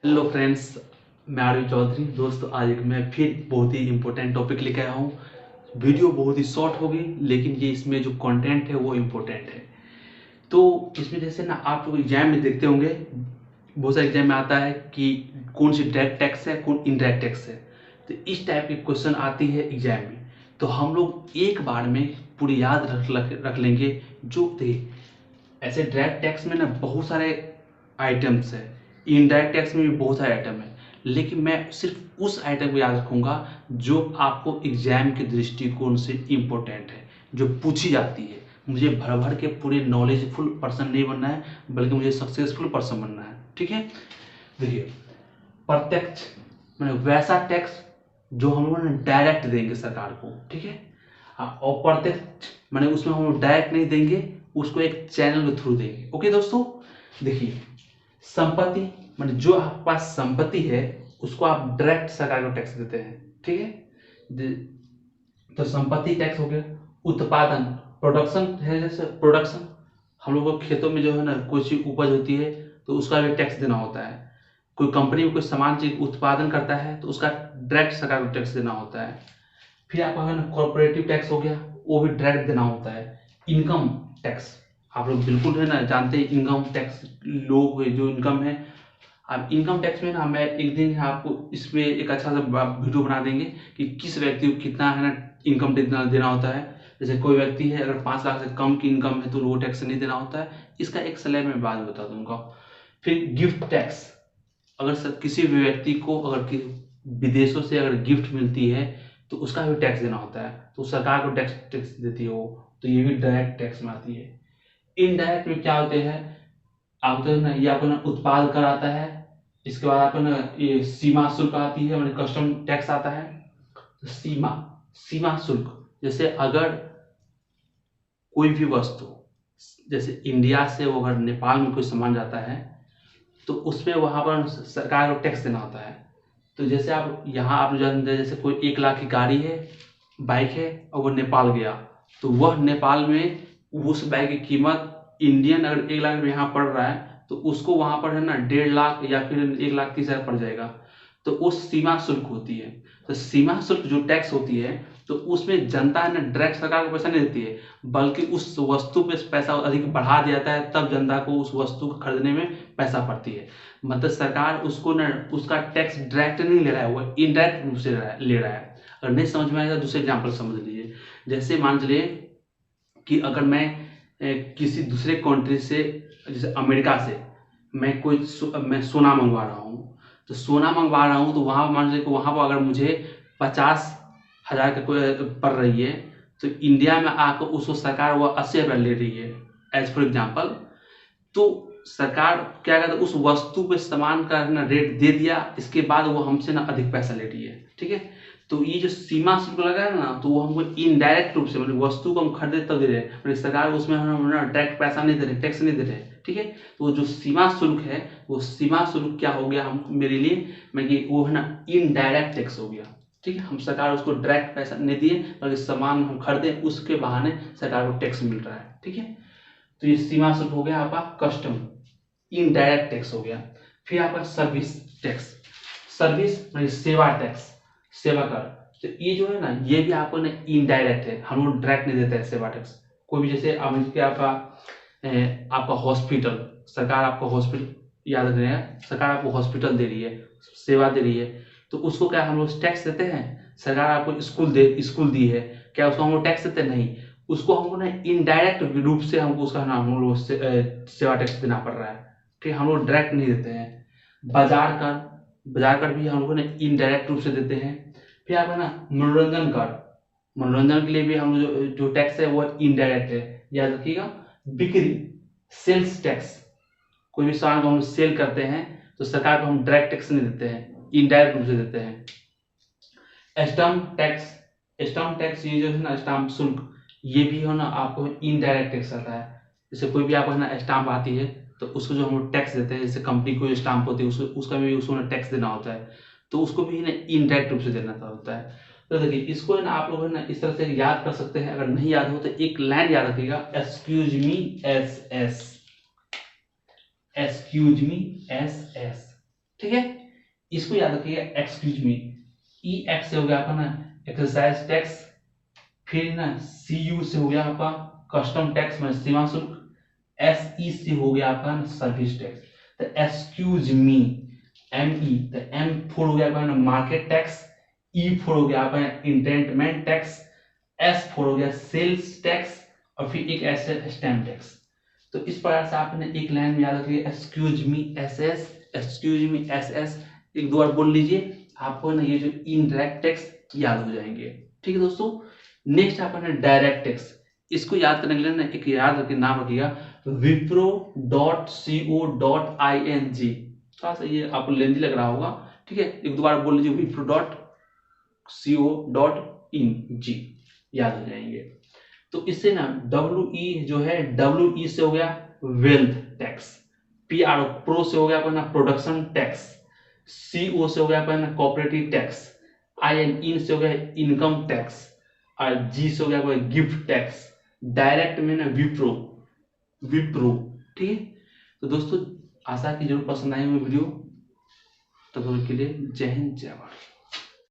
Hello friends, मैं RV Chaudhary. दोस्तों, आज एक मैं फिर बहुत ही इम्पोर्टेंट टॉपिक लेकर आया हूँ। वीडियो बहुत ही शॉर्ट होगी, लेकिन ये इसमें जो कंटेंट है वो इम्पोर्टेंट है। तो इसमें जैसे ना आप लोग एग्जाम में देखते होंगे, बहुत सारे एग्जाम में आता है कि कौन सी डायरेक्ट टैक्स है, कौन इनडायरेक्ट टैक्स है। तो इस टाइप की क्वेश्चन आती है एग्जाम में। तो हम लोग एक बार में पूरी याद रख लेंगे। जो देखिए, ऐसे डायरेक्ट टैक्स में ना बहुत सारे आइटम्स है, इनडायरेक्ट टैक्स में भी बहुत सारे आइटम है, लेकिन मैं सिर्फ उस आइटम को याद रखूंगा जो आपको एग्जाम के दृष्टिकोण से इम्पोर्टेंट है, जो पूछी जाती है। मुझे भर भर के पूरे नॉलेजफुल पर्सन नहीं बनना है, बल्कि मुझे सक्सेसफुल पर्सन बनना है। ठीक है, देखिए, प्रत्यक्ष मैंने वैसा टैक्स जो हम लोग डायरेक्ट देंगे सरकार को। ठीक है, और प्रत्यक्ष मैंने उसमें हम डायरेक्ट नहीं देंगे, उसको एक चैनल के थ्रू देंगे। ओके दोस्तों, देखिए, संपत्ति मैंने जो आपके पास संपत्ति है उसको आप डायरेक्ट सरकार को टैक्स देते हैं। ठीक है, तो संपत्ति टैक्स हो गया। उत्पादन, प्रोडक्शन है, जैसे प्रोडक्शन हम लोगों को खेतों में जो है ना कोई चीज उपज होती है तो उसका भी टैक्स देना होता है। कोई कंपनी में कोई सामान चीज उत्पादन करता है तो उसका डायरेक्ट सरकार को टैक्स देना होता है। फिर आपका है ना कॉर्पोरेटिव टैक्स हो गया, वो भी डायरेक्ट देना होता है। इनकम टैक्स आप लोग बिल्कुल है ना जानते हैं, इनकम टैक्स लोग जो इनकम है। अब इनकम टैक्स में ना मैं एक दिन आपको इस पे एक अच्छा सा वीडियो बना देंगे कि किस व्यक्ति को कितना है ना इनकम टैक्स देना होता है। जैसे कोई व्यक्ति है, अगर 5 लाख से कम की इनकम है तो वो टैक्स नहीं देना होता है। इसका एक स्लैब में बात बता दूंगा। फिर गिफ्ट टैक्स, अगर किसी भी व्यक्ति को अगर विदेशों से अगर गिफ्ट मिलती है तो उसका भी टैक्स देना होता है, तो सरकार को टैक्स देती है वो। तो ये भी डायरेक्ट टैक्स में आती है। इनडायरेक्ट में क्या होते हैं, आप तो ना ये आपको ना उत्पाद कर आता है। इसके बाद आपको ना ये सीमा शुल्क आती है, मतलब कस्टम टैक्स आता है। तो सीमा शुल्क, जैसे अगर कोई भी वस्तु, जैसे इंडिया से वो अगर नेपाल में कोई सामान जाता है तो उसमें वहां पर सरकार को टैक्स देना होता है। तो जैसे आप यहाँ आप जानते हैं, जैसे कोई 1 लाख की गाड़ी है, बाइक है, और वो नेपाल गया, तो वह नेपाल में उस बाइक की कीमत इंडियन अगर 1 लाख में यहाँ पड़ रहा है तो उसको वहां पर है ना 1.5 लाख या फिर 1,30,000 पड़ जाएगा। तो वो सीमा शुल्क होती है। तो सीमा शुल्क जो टैक्स होती है, तो उसमें जनता है ना डायरेक्ट सरकार को पैसा नहीं देती है, बल्कि उस वस्तु पे पैसा अधिक बढ़ा दिया जाता है, तब जनता को उस वस्तु को खरीदने में पैसा पड़ती है। मतलब सरकार उसको ना उसका टैक्स डायरेक्ट नहीं ले रहा है, वो इनडायरेक्ट रूप से ले रहा है। अगर नहीं समझ में आएगा दूसरे एग्जाम्पल समझ लीजिए। जैसे मान लीजिए कि अगर मैं किसी दूसरे कंट्री से, जैसे अमेरिका से मैं सोना मंगवा रहा हूँ, तो सोना मंगवा रहा हूँ तो वहाँ मान लीजिए कि वहाँ पर अगर मुझे 50,000 का कोई पड़ रही है, तो इंडिया में आकर उसको सरकार वो 80 रुपया ले रही है, एज फॉर एग्जाम्पल। तो सरकार क्या करता है, उस वस्तु पे सामान का ना रेट दे दिया, इसके बाद वो हमसे ना अधिक पैसा ले रही है। ठीक है, तो ये जो सीमा शुल्क लगा है ना, तो वो हमको इनडायरेक्ट रूप से, मतलब वस्तु को हम खरीदे तब दे रहे हैं, मतलब सरकार उसमें हम ना डायरेक्ट पैसा नहीं दे रहे, टैक्स नहीं दे रहे। ठीक है, तो जो सीमा शुल्क है, वो सीमा शुल्क क्या हो गया हम मेरे लिए, मैं कि वो है ना इनडायरेक्ट टैक्स हो गया। ठीक है, हम सरकार उसको डायरेक्ट पैसा नहीं दिए, बल्कि सामान हम खरीदे उसके बहाने सरकार को टैक्स मिल रहा है। ठीक है, तो ये सीमा शुल्क हो गया आपका कस्टम, इनडायरेक्ट टैक्स हो गया। फिर आपका सर्विस टैक्स, सर्विस मतलब सेवा टैक्स, सेवा कर। तो ये जो है ना, ये भी आपको ना इनडायरेक्ट है, हम लोग डायरेक्ट नहीं देते हैं सेवा टैक्स। कोई भी जैसे आपका हॉस्पिटल, सरकार आपको हॉस्पिटल, याद रखना, सरकार आपको हॉस्पिटल दे रही है, सेवा दे रही है, तो उसको क्या हम लोग टैक्स देते हैं? सरकार आपको स्कूल दी है, क्या उसको हम लोग टैक्स देते? नहीं, उसको हमको ना इनडायरेक्ट रूप से हमको उसका ना हम लोग सेवा टैक्स देना पड़ रहा है। ठीक, हम लोग डायरेक्ट नहीं देते हैं। बाजार कर, बाजार कर भी हम लोग ना इनडायरेक्ट रूप से देते हैं। फिर आपका ना मनोरंजन कर, मनोरंजन के लिए भी हम लोग जो टैक्स है वो इनडायरेक्ट है, याद रखिएगा। बिक्री, सेल्स टैक्स, कोई भी सामान को हम सेल करते हैं तो सरकार को हम डायरेक्ट टैक्स नहीं देते हैं, इनडायरेक्ट रूप से देते हैं। स्टाम्प टैक्स, स्टाम्प टैक्स ये जो है ना स्टाम्प शुल्क, ये भी हो ना आपको इनडायरेक्ट टैक्स आता है। जैसे कोई भी आपको है ना स्टाम्प आती है तो उसको जो हम लोग टैक्स देते हैं, जैसे कंपनी को जो स्टाम्प होती है उसका भी उसको ना टैक्स देना होता है, तो उसको भी ना इनडायरेक्ट रूप से देना होता है। तो देखिए, इसको है ना आप लोग है ना इस तरह से याद कर सकते हैं। अगर नहीं याद हो तो एक लाइन याद रखिएगा, excuse me S S, excuse me S S. ठीक है, इसको याद रखिएगा। एक्सक्यूज मी, ई एक्स से हो गया आपका ना एक्सरसाइज टैक्स, फिर ना सी यू से हो गया आपका कस्टम टैक्स मतलब सीमा शुल्क, एस ई से हो गया आपका ना सर्विस टैक्स। तो एक्सक्यूज मी एम ई, तो एम फोर हो गया आपका ना मार्केट टैक्स, ई फोर हो गया आपका इंटेंटमेंट टैक्स, एस फोर हो गया सेल्स टैक्स, और फिर एक ऐसे स्टैम्प टैक्स। तो इस प्रकार से आपने एक लाइन में याद रखिए excuse me S S, excuse me S S, एक दो बार बोल लीजिए, आपको ना ये जो इनडायरेक्ट टैक्स याद हो जाएंगे। ठीक है दोस्तों, नेक्स्ट आपका ना डायरेक्ट टैक्स, इसको याद करने के लिए ना एक याद रखिए, नाम रखिएगा wipro.co.ing। थोड़ा सा ये आपको लेंदी लग रहा होगा, ठीक है, एक दो बार बोल लीजिए wipro.co.in, याद हो जाएंगे। तो इससे ना डब्ल्यू जो है, डब्ल्यू से हो गया wealth tax, P R pro से हो गया अपना प्रोडक्शन टैक्स, सी ओ से हो गया अपना कॉपरेटिव टैक्स, आई एन इन से हो गया इनकम टैक्स, और जी से हो गया अपना गिफ्ट टैक्स। डायरेक्ट में ना विप्रो, विप्रो। ठीक है, तो दोस्तों आशा की जरूर पसंद आई हुई वीडियो। तब तक के लिए जय हिंद जय भारत।